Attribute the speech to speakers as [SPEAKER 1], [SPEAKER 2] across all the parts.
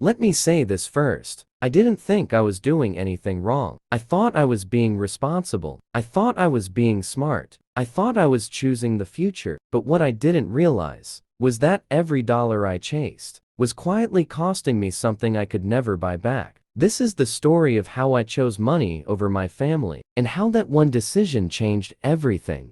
[SPEAKER 1] Let me say this first. I didn't think I was doing anything wrong. I thought I was being responsible. I thought I was being smart. I thought I was choosing the future. But what I didn't realize was that every dollar I chased was quietly costing me something I could never buy back. This is the story of how I chose money over my family, and how that one decision changed everything.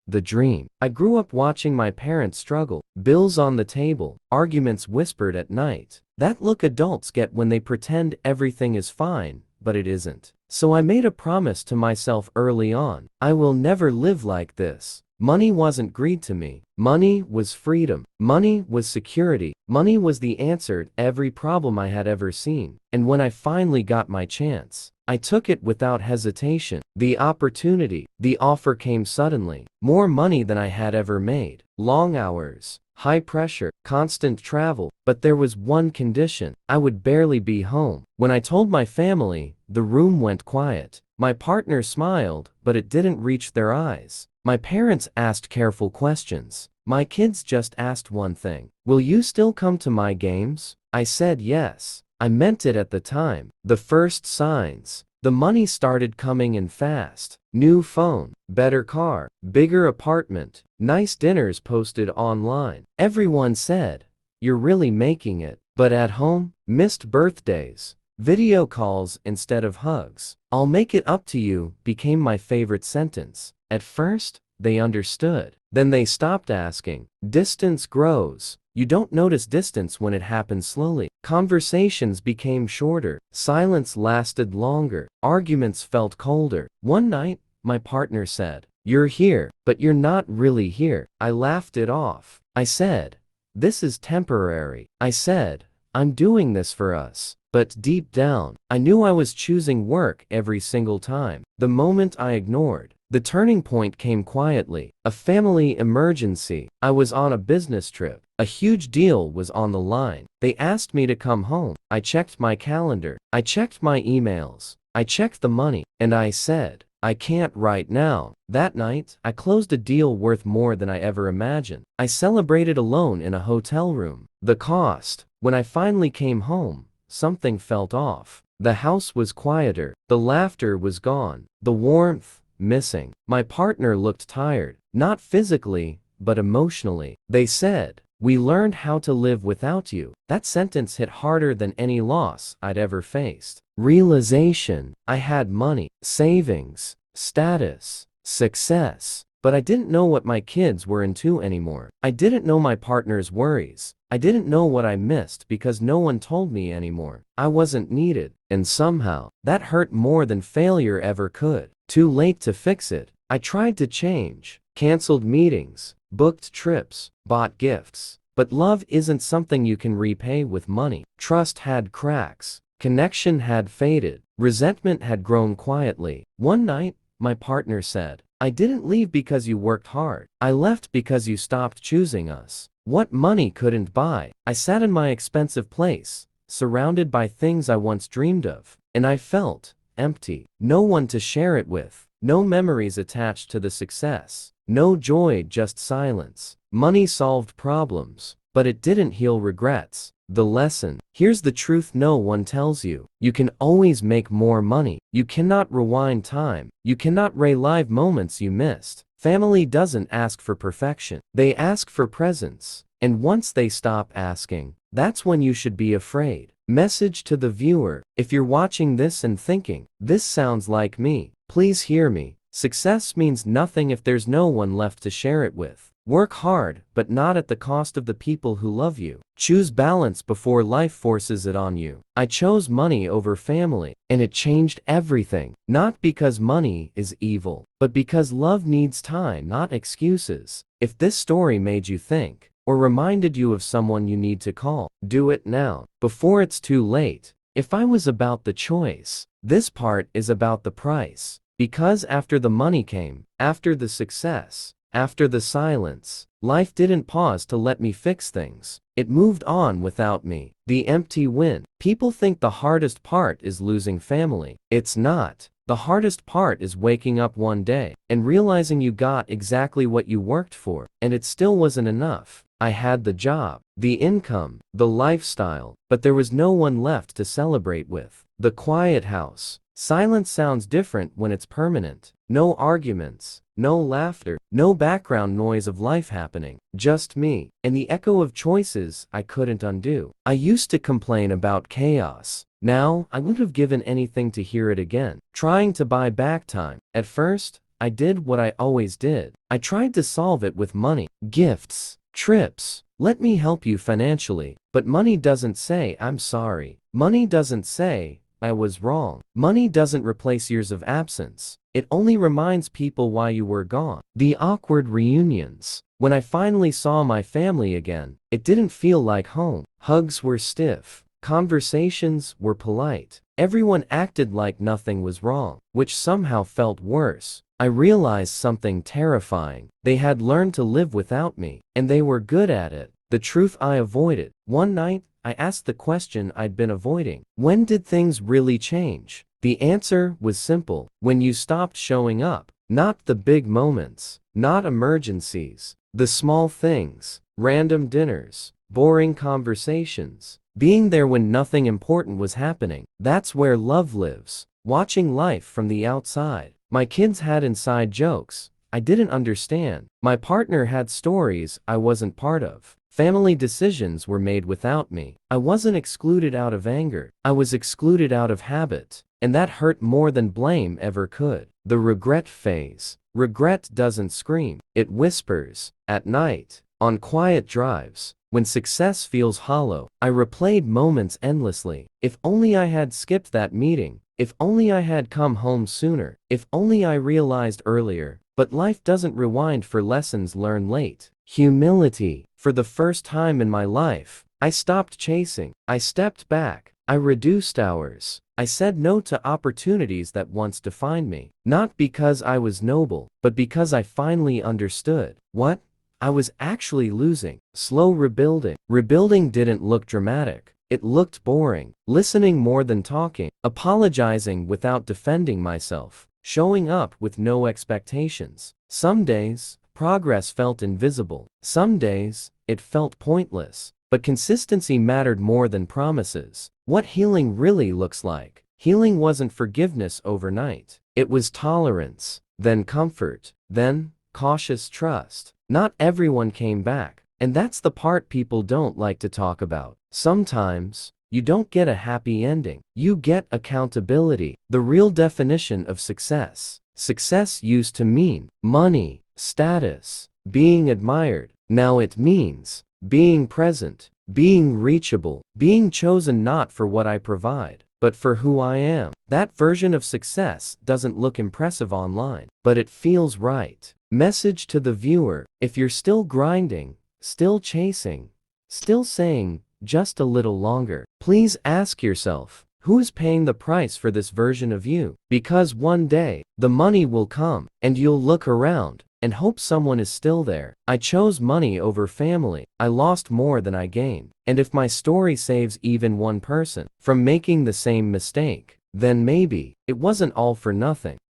[SPEAKER 1] The dream. I grew up watching my parents struggle, bills on the table, arguments whispered at night. That look adults get when they pretend everything is fine, but it isn't. So I made a promise to myself early on. I will never live like this. Money wasn't greed to me. Money was freedom. Money was security. Money was the answer to every problem I had ever seen. And when I finally got my chance, I took it without hesitation. The opportunity, the offer came suddenly. More money than I had ever made. Long hours, high pressure, constant travel. But there was one condition. I would barely be home. When I told my family, the room went quiet. My partner smiled, but it didn't reach their eyes. My parents asked careful questions. My kids just asked one thing. Will you still come to my games? I said yes. I meant it at the time. The first signs. The money started coming in fast. New phone, better car, bigger apartment, nice dinners posted online. Everyone said, "You're really making it." But at home, missed birthdays, video calls instead of hugs. "I'll make it up to you" became my favorite sentence. At first, they understood. Then they stopped asking. Distance grows. You don't notice distance when it happens slowly. Conversations became shorter. Silence lasted longer. Arguments felt colder. One night, my partner said, "You're here, but you're not really here." I laughed it off. I said, "This is temporary." I said, "I'm doing this for us." But deep down, I knew I was choosing work every single time. The moment I ignored, the turning point came quietly. A family emergency. I was on a business trip. A huge deal was on the line. They asked me to come home. I checked my calendar. I checked my emails. I checked the money. And I said, "I can't right now." That night, I closed a deal worth more than I ever imagined. I celebrated alone in a hotel room. The cost. When I finally came home, something felt off. The house was quieter. The laughter was gone. The warmth missing. My partner looked tired, not physically, but emotionally. They said, "We learned how to live without you." That sentence hit harder than any loss I'd ever faced. Realization. I had money, savings, status, success. But I didn't know what my kids were into anymore. I didn't know my partner's worries. I didn't know what I missed because no one told me anymore. I wasn't needed. And somehow, that hurt more than failure ever could. Too late to fix it. I tried to change. Canceled meetings, booked trips, bought gifts. But love isn't something you can repay with money. Trust had cracks. Connection had faded. Resentment had grown quietly. One night, my partner said, "I didn't leave because you worked hard. I left because you stopped choosing us." What money couldn't buy. I sat in my expensive place, surrounded by things I once dreamed of, and I felt empty. No one to share it with. No memories attached to the success. No joy, just silence. Money solved problems, but it didn't heal regrets. The lesson. Here's the truth no one tells you. You can always make more money. You cannot rewind time. You cannot relive moments you missed. Family doesn't ask for perfection. They ask for presence. And once they stop asking, that's when you should be afraid. Message to the viewer. If you're watching this and thinking, "This sounds like me," please hear me. Success means nothing if there's no one left to share it with. Work hard, but not at the cost of the people who love you. Choose balance before life forces it on you. I chose money over family, and it changed everything. Not because money is evil, but because love needs time, not excuses. If this story made you think, or reminded you of someone you need to call, do it now, before it's too late. If I was about the choice, this part is about the price. Because after the money came, after the success, after the silence, life didn't pause to let me fix things. It moved on without me. The empty win. People think the hardest part is losing family. It's not. The hardest part is waking up one day and realizing you got exactly what you worked for, and it still wasn't enough. I had the job, the income, the lifestyle, but there was no one left to celebrate with. The quiet house. Silence sounds different when it's permanent. No arguments, no laughter, no background noise of life happening. Just me, and the echo of choices I couldn't undo. I used to complain about chaos. Now, I would have given anything to hear it again. Trying to buy back time. At first, I did what I always did. I tried to solve it with money, gifts, trips. Let me help you financially. But money doesn't say, I'm sorry. Money doesn't say, I was wrong. Money doesn't replace years of absence. It only reminds people why you were gone. The awkward reunions. When I finally saw my family again, it didn't feel like home. Hugs were stiff. Conversations were polite. Everyone acted like nothing was wrong, which somehow felt worse. I realized something terrifying. They had learned to live without me, and they were good at it. The truth I avoided. One night, I asked the question I'd been avoiding. When did things really change? The answer was simple. When you stopped showing up. Not the big moments. Not emergencies. The small things. Random dinners. Boring conversations. Being there when nothing important was happening. That's where love lives. Watching life from the outside. My kids had inside jokes I didn't understand. My partner had stories I wasn't part of. Family decisions were made without me. I wasn't excluded out of anger. I was excluded out of habit. And that hurt more than blame ever could. The regret phase. Regret doesn't scream. It whispers. At night. On quiet drives. When success feels hollow. I replayed moments endlessly. If only I had skipped that meeting. If only I had come home sooner. If only I realized earlier. But life doesn't rewind for lessons learned late. Humility. For the first time in my life, I stopped chasing. I stepped back. I reduced hours. I said no to opportunities that once defined me. Not because I was noble, but because I finally understood what I was actually losing. Slow rebuilding. Rebuilding didn't look dramatic. It looked boring. Listening more than talking. Apologizing without defending myself. Showing up with no expectations. Some days, progress felt invisible. Some days, it felt pointless. But consistency mattered more than promises. What healing really looks like. Healing wasn't forgiveness overnight. It was tolerance, then comfort, then cautious trust. Not everyone came back. And that's the part people don't like to talk about. Sometimes, you don't get a happy ending. You get accountability. The real definition of success. Success used to mean money, status, being admired. Now it means being present, being reachable, being chosen not for what I provide, but for who I am. That version of success doesn't look impressive online, but it feels right. Message to the viewer: if you're still grinding, still chasing, still saying, just a little longer, please ask yourself, who's paying the price for this version of you? Because one day, the money will come, and you'll look around, and hope someone is still there. I chose money over family. I lost more than I gained. And if my story saves even one person from making the same mistake, then maybe it wasn't all for nothing.